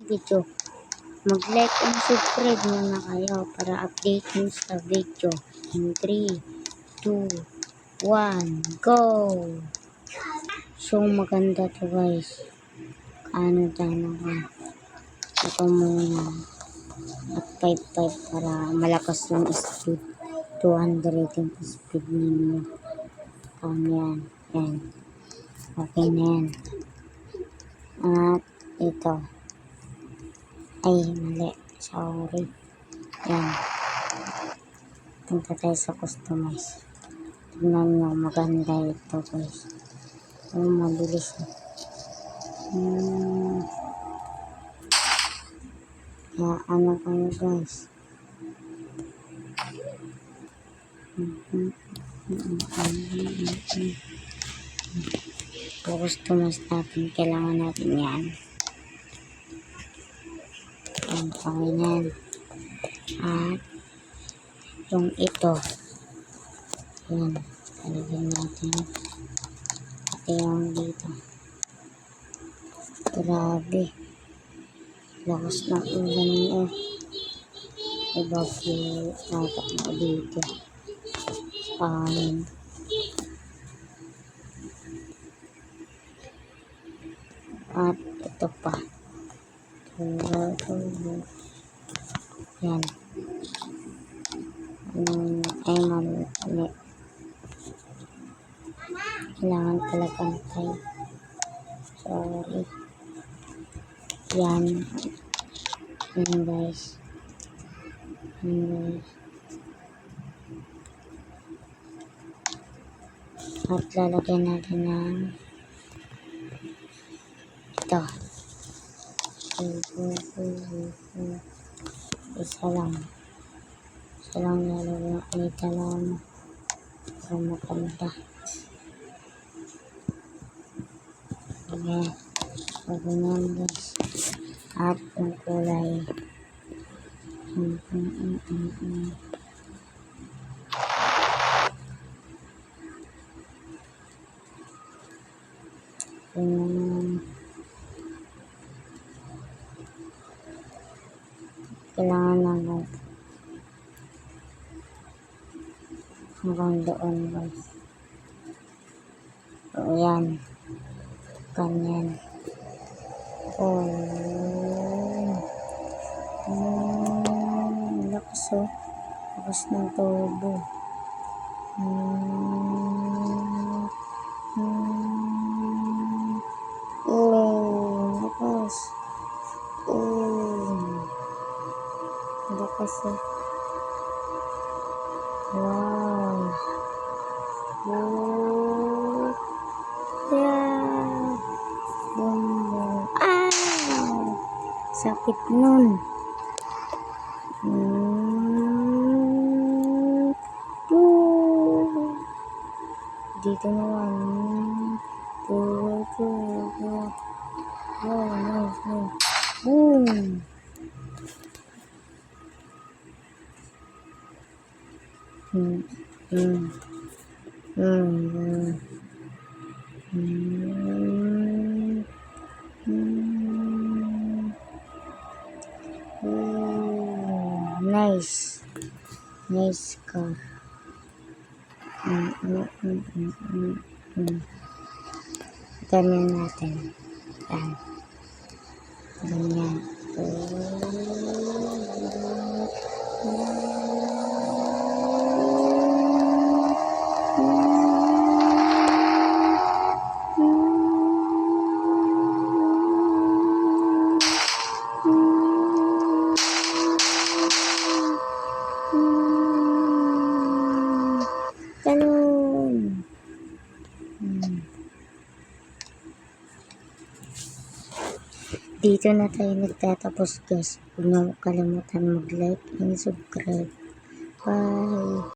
video. Mag-like and subscribe na kayo para updated sa video. In 3, 2, 1, go! So maganda to guys. Ano dyan ako. Ito muna. At 5.5 para malakas yung speed. 200 yung speed ninyo. Yan. Yan. Okay na yan. At ito. Ay, mali. Sorry. Yan. Punta tayo sa customize. Tignan nyo. Maganda ito guys. Oh, mabilis. Kaya ano kayo guys. Customize natin. Kailangan natin yan. Yan. Okay na yan. At yung ito. Yan. Talagyan natin. Pati yung dito. Grabe. Lakas ng ulan mo. Ibagyo natak mo dito. Amin. At ito pa. Yan. Ay mali. Kailangan pala pantay. Sorry. Yan. Yan guys. Yan guys. At lalagyan natin ng ito. Isa lang. Isa lang lalagyan. Ito lang. Para maganda. Ayan. Ganyan guys. At yung kulay. Kailangan naman hanggang doon guys. So yan. Ganyan. Lakas oh. Lakas ng turbo. Lakas. Lakas oh. Wow. Yeah. Boom. Sakit nun. Dito naman. Nice. Boom. Nice car. Ganyan natin. Yan. Ganyan. Ganun. Dito na tayo nagtatapos guys. Huwag niyo kalimutan mag-like and subscribe. Bye!